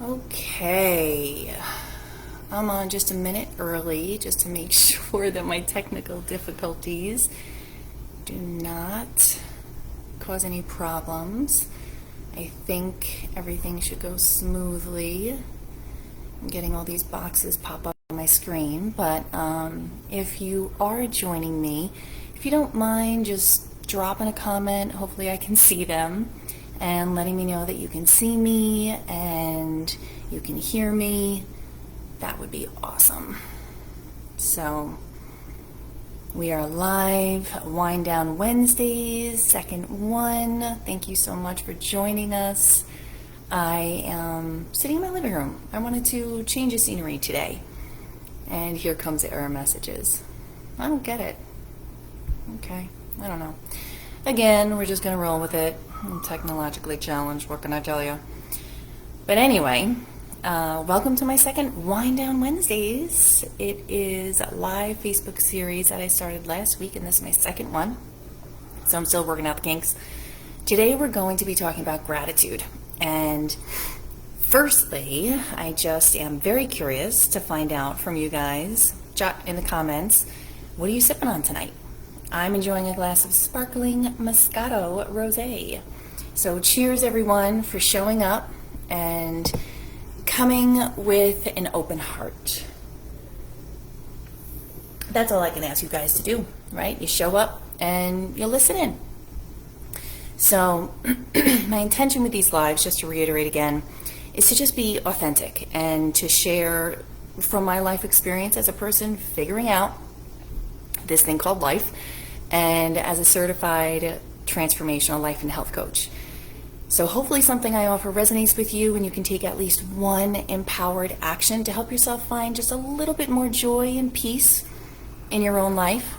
Okay, I'm on just a minute early just to make sure that my technical difficulties do not cause any problems. I think everything should go smoothly. I'm getting all these boxes pop up on my screen, but if you are joining me, if you don't mind just dropping a comment, hopefully I can see them, and letting me know that you can see me and you can hear me, that would be awesome. So we are live, Wind Down Wednesdays, second one. Thank you so much for joining us. I am sitting in my living room. I wanted to change the scenery today. And here comes the error messages. I don't get it. Okay, I don't know. Again, we're just going to roll with it. I'm technologically challenged, what can I tell you? But anyway, welcome to my second Wind Down Wednesdays. It is a live Facebook series that I started last week, and this is my second one. So I'm still working out the kinks. Today we're going to be talking about gratitude. And firstly, I just am very curious to find out from you guys. Jot in the comments, what are you sipping on tonight? I'm enjoying a glass of sparkling Moscato Rosé. So cheers everyone for showing up and coming with an open heart. That's all I can ask you guys to do, right? You show up and you listen in. So my intention with these lives, just to reiterate again, is to just be authentic and to share from my life experience as a person figuring out this thing called life, and as a certified transformational life and health coach. So hopefully something I offer resonates with you and you can take at least one empowered action to help yourself find just a little bit more joy and peace in your own life.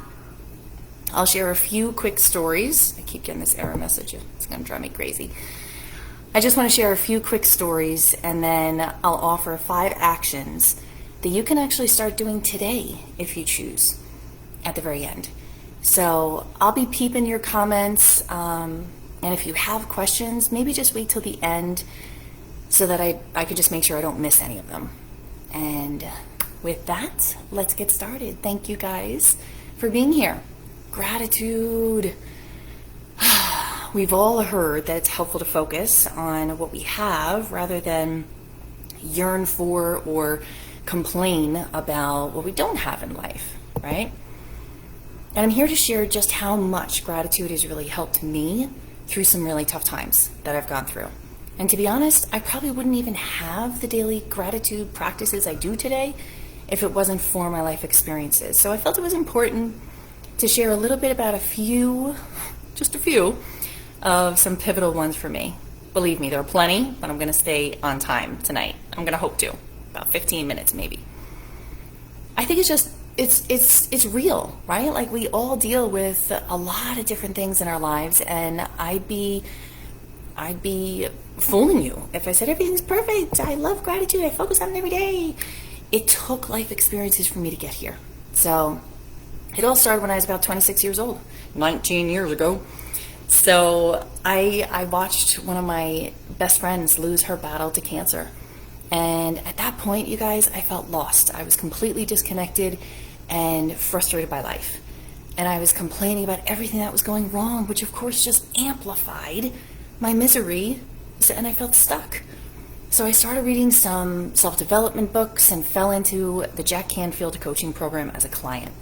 I'll share a few quick stories. I keep getting this error message. It's going to drive me crazy. I just want to share a few quick stories, and then I'll offer 5 actions that you can actually start doing today if you choose at the very end. So I'll be peeping your comments, and if you have questions, maybe just wait till the end so that I could just make sure I don't miss any of them. And with that, let's get started. Thank you guys for being here. Gratitude. We've all heard that it's helpful to focus on what we have rather than yearn for or complain about what we don't have in life, right? And I'm here to share just how much gratitude has really helped me through some really tough times that I've gone through. And to be honest, I probably wouldn't even have the daily gratitude practices I do today if it wasn't for my life experiences. So I felt it was important to share a little bit about just a few, of some pivotal ones for me. Believe me, there are plenty, but I'm going to stay on time tonight. I'm going to hope to, about 15 minutes maybe. I think it's real, right? Like, we all deal with a lot of different things in our lives, and I'd be fooling you if I said everything's perfect. I love gratitude. I focus on it every day. It took life experiences for me to get here. So it all started when I was about 26 years old, 19 years ago. So I watched one of my best friends lose her battle to cancer. And at that point, you guys, I felt lost. I was completely disconnected and frustrated by life. And I was complaining about everything that was going wrong, which of course just amplified my misery, and I felt stuck. So I started reading some self-development books and fell into the Jack Canfield coaching program as a client.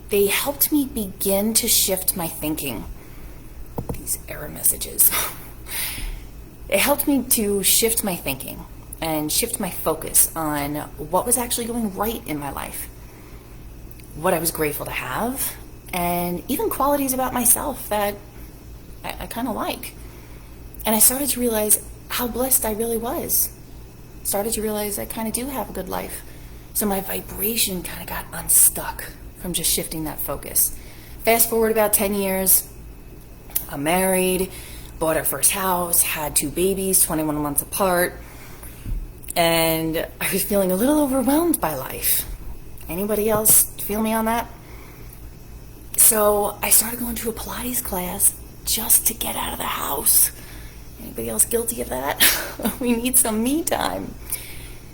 They helped me begin to shift my thinking. These error messages. It helped me to shift my thinking and shift my focus on what was actually going right in my life, what I was grateful to have, and even qualities about myself that I kind of like. And I started to realize how blessed I really was. Started to realize I kind of do have a good life. So my vibration kind of got unstuck from just shifting that focus. Fast forward about 10 years, I'm married, bought our first house, had 2 babies, 21 months apart, and I was feeling a little overwhelmed by life. Anybody else feel me on that? So I started going to a Pilates class just to get out of the house Anybody else guilty of that? We need some me time.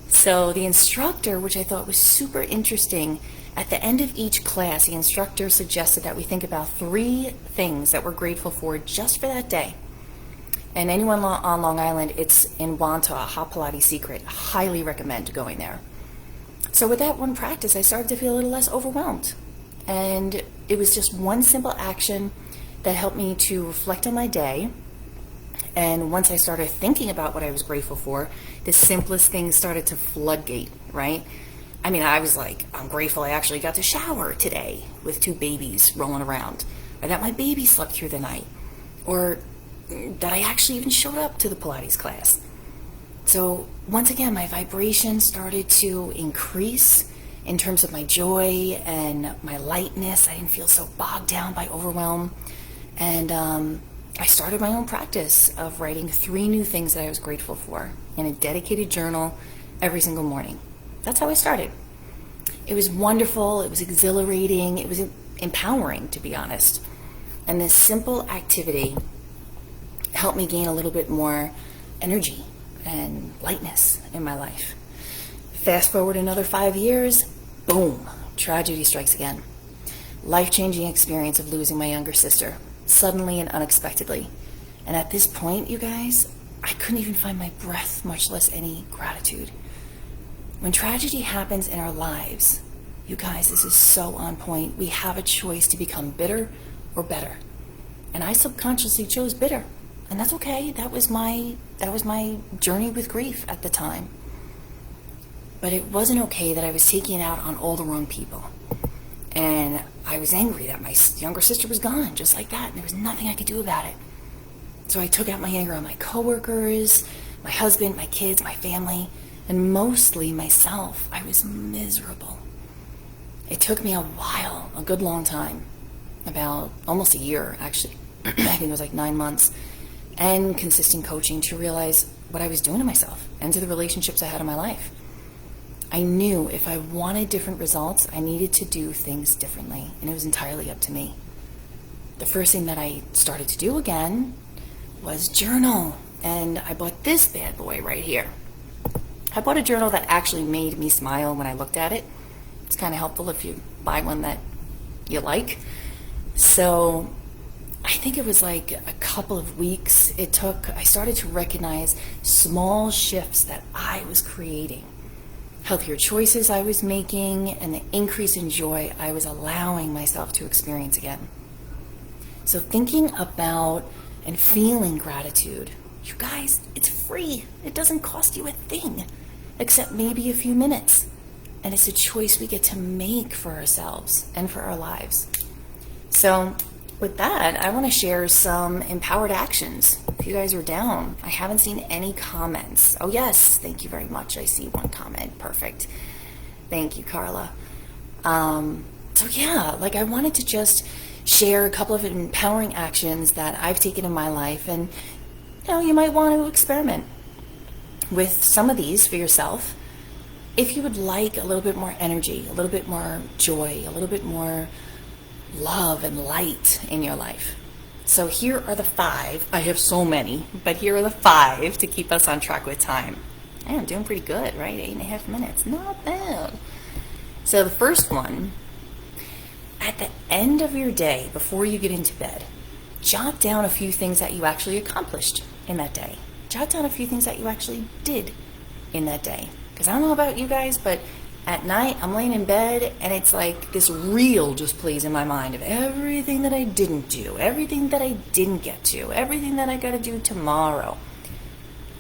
So the instructor, which I thought was super interesting, at the end of each class, the instructor suggested that we think about 3 things that we're grateful for just for that day. And anyone on Long Island, it's in Wantagh, Hot Pilates Secret. Highly recommend going there. So with that one practice, I started to feel a little less overwhelmed. And it was just one simple action that helped me to reflect on my day. And once I started thinking about what I was grateful for, the simplest things started to floodgate, right? I mean, I was like, I'm grateful I actually got to shower today with 2 babies rolling around, or that my baby slept through the night, or that I actually even showed up to the Pilates class. So once again, my vibration started to increase in terms of my joy and my lightness. I didn't feel so bogged down by overwhelm. And I started my own practice of writing 3 new things that I was grateful for in a dedicated journal every single morning. That's how I started. It was wonderful. It was exhilarating. It was empowering, to be honest. And this simple activity helped me gain a little bit more energy and lightness in my life. Fast forward another 5 years, boom, tragedy strikes again. Life-changing experience of losing my younger sister, suddenly and unexpectedly. And at this point, you guys, I couldn't even find my breath, much less any gratitude. When tragedy happens in our lives, you guys, this is so on point. We have a choice to become bitter or better. And I subconsciously chose bitter. And that's okay. That was my journey with grief at the time. But it wasn't okay that I was taking it out on all the wrong people. And I was angry that my younger sister was gone, just like that. And there was nothing I could do about it. So I took out my anger on my coworkers, my husband, my kids, my family, and mostly myself. I was miserable. It took me a while, a good long time, about almost a year, actually. I think it was like 9 months, and consistent coaching to realize what I was doing to myself and to the relationships I had in my life. I knew if I wanted different results, I needed to do things differently, and it was entirely up to me. The first thing that I started to do again was journal, and I bought this bad boy right here. I bought a journal that actually made me smile when I looked at it. It's kind of helpful if you buy one that you like. So I think it was like a couple of weeks it took. I started to recognize small shifts that I was creating, healthier choices I was making, and the increase in joy I was allowing myself to experience again. So thinking about and feeling gratitude, you guys, it's free. It doesn't cost you a thing, except maybe a few minutes. And it's a choice we get to make for ourselves and for our lives. So with that, I want to share some empowered actions. If you guys are down, I haven't seen any comments. Oh yes, thank you very much. I see one comment. Perfect. Thank you, Carla. So yeah, like I wanted to just share a couple of empowering actions that I've taken in my life, and you might want to experiment with some of these for yourself. If you would like a little bit more energy, a little bit more joy, a little bit more love and light in your life. So here are the 5. I have so many, but here are the 5 to keep us on track with time. I'm doing pretty good, right? 8.5 minutes. Not bad. So the first one, at the end of your day, before you get into bed, jot down a few things that you actually accomplished in that day. Jot down a few things that you actually did in that day. Because I don't know about you guys, but at night I'm laying in bed and it's like this reel just plays in my mind of everything that I didn't do, everything that I didn't get to, everything that I got to do tomorrow.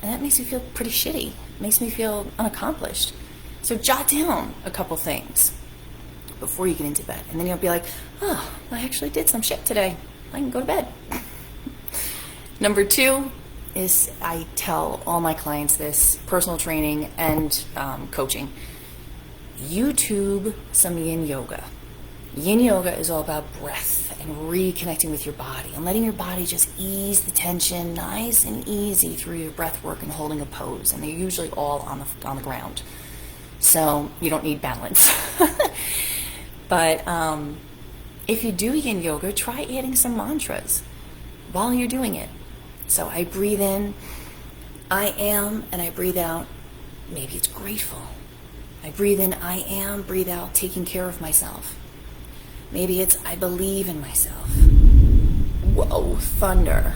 And that makes me feel pretty shitty. It makes me feel unaccomplished. So jot down a couple things before you get into bed. And then you'll be like, oh, I actually did some shit today. I can go to bed. Number 2 is I tell all my clients this, personal training and coaching. YouTube some yin yoga. Yin yoga is all about breath and reconnecting with your body and letting your body just ease the tension nice and easy through your breath work and holding a pose. And they're usually all on the ground. So you don't need balance. But if you do yin yoga, try adding some mantras while you're doing it. So I breathe in, I am, and I breathe out, maybe it's grateful. I breathe in, I am, breathe out, taking care of myself. Maybe it's I believe in myself. Whoa, thunder,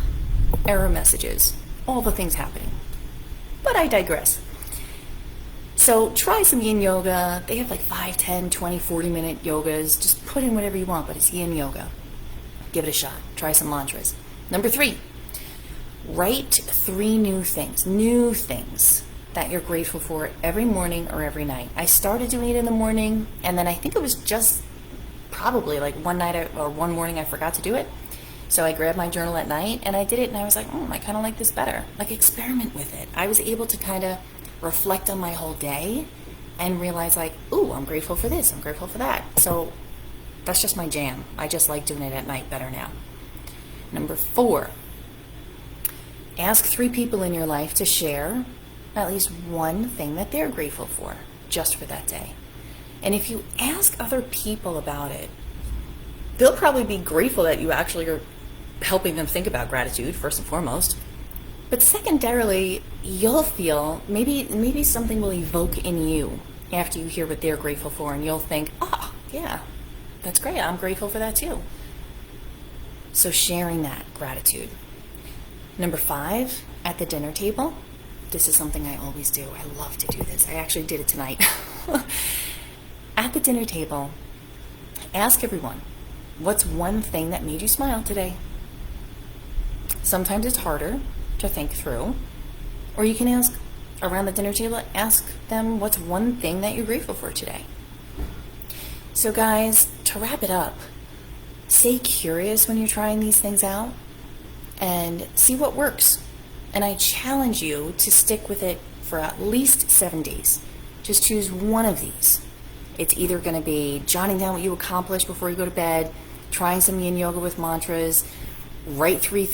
error messages, all the things happening. But I digress. So try some yin yoga. They have like 5, 10, 20, 40-minute yogas. Just put in whatever you want, but it's yin yoga. Give it a shot. Try some mantras. Number 3, write 3 new things that you're grateful for every morning or every night. I started doing it in the morning, and then I think it was just probably like one morning I forgot to do it. So I grabbed my journal at night and I did it, and I was like, I kind of like this better. Like, experiment with it. I was able to kind of reflect on my whole day and realize like, I'm grateful for this, I'm grateful for that. So that's just my jam. I just like doing it at night better now. Number 4, ask 3 people in your life to share at least one thing that they're grateful for just for that day. And if you ask other people about it, they'll probably be grateful that you actually are helping them think about gratitude, first and foremost. But secondarily, you'll feel maybe something will evoke in you after you hear what they're grateful for, and you'll think, yeah, that's great. I'm grateful for that too. So sharing that gratitude. Number 5, at the dinner table. This is something I always do. I love to do this. I actually did it tonight. At the dinner table, ask everyone, what's one thing that made you smile today? Sometimes it's harder to think through. Or you can ask around the dinner table, ask them what's one thing that you're grateful for today. So guys, to wrap it up, stay curious when you're trying these things out and see what works. And I challenge you to stick with it for at least 7 days. Just choose one of these. It's either going to be jotting down what you accomplished before you go to bed, trying some yin yoga with mantras, write 3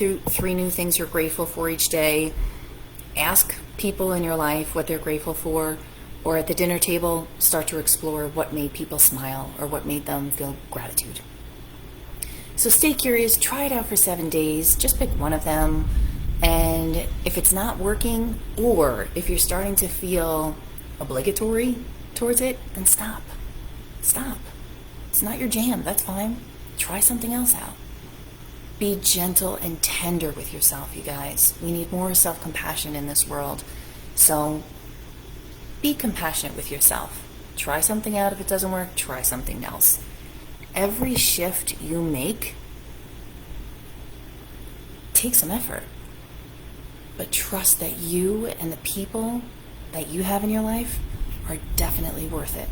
new things you're grateful for each day, ask people in your life what they're grateful for, or at the dinner table, start to explore what made people smile or what made them feel gratitude. So stay curious, try it out for 7 days, just pick one of them, and if it's not working, or if you're starting to feel obligatory towards it, then stop. Stop. It's not your jam, that's fine. Try something else out. Be gentle and tender with yourself, you guys. We need more self-compassion in this world. So be compassionate with yourself. Try something out. If it doesn't work, try something else. Every shift you make takes some effort. But trust that you and the people that you have in your life are definitely worth it.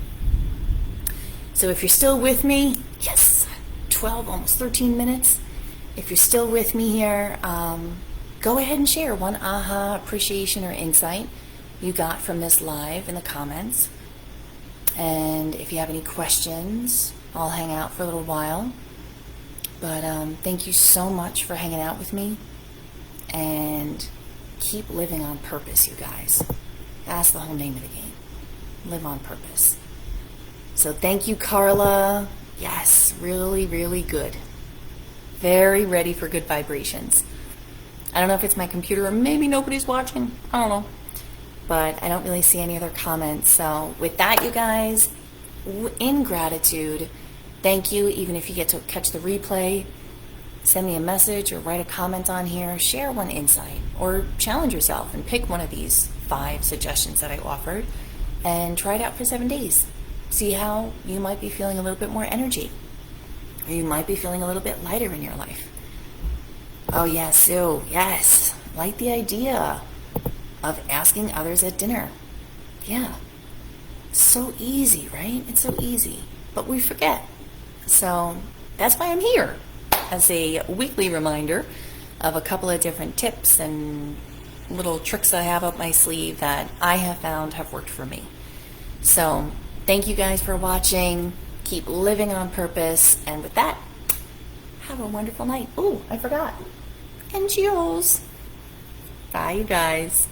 So if you're still with me, yes, 12, almost 13 minutes. If you're still with me here, go ahead and share one aha, appreciation, or insight you got from this live in the comments. And if you have any questions, I'll hang out for a little while. But thank you so much for hanging out with me. And keep living on purpose, you guys. That's the whole name of the game. Live on purpose. So thank you, Carla. Yes, really, really good. Very ready for good vibrations. I don't know if it's my computer or maybe nobody's watching. I don't know. But I don't really see any other comments. So with that, you guys, in gratitude, thank you. Even if you get to catch the replay, send me a message or write a comment on here. Share one insight or challenge yourself and pick one of these 5 suggestions that I offered and try it out for 7 days. See how you might be feeling a little bit more energy. Or you might be feeling a little bit lighter in your life. Oh yes, Sue, yes. Like the idea of asking others at dinner. Yeah. So easy, right? It's so easy. But we forget. So that's why I'm here. As a weekly reminder of a couple of different tips and little tricks I have up my sleeve that I have found have worked for me. So thank you guys for watching. Keep living on purpose. And with that, have a wonderful night. Oh, I forgot. And cheers. Bye, you guys.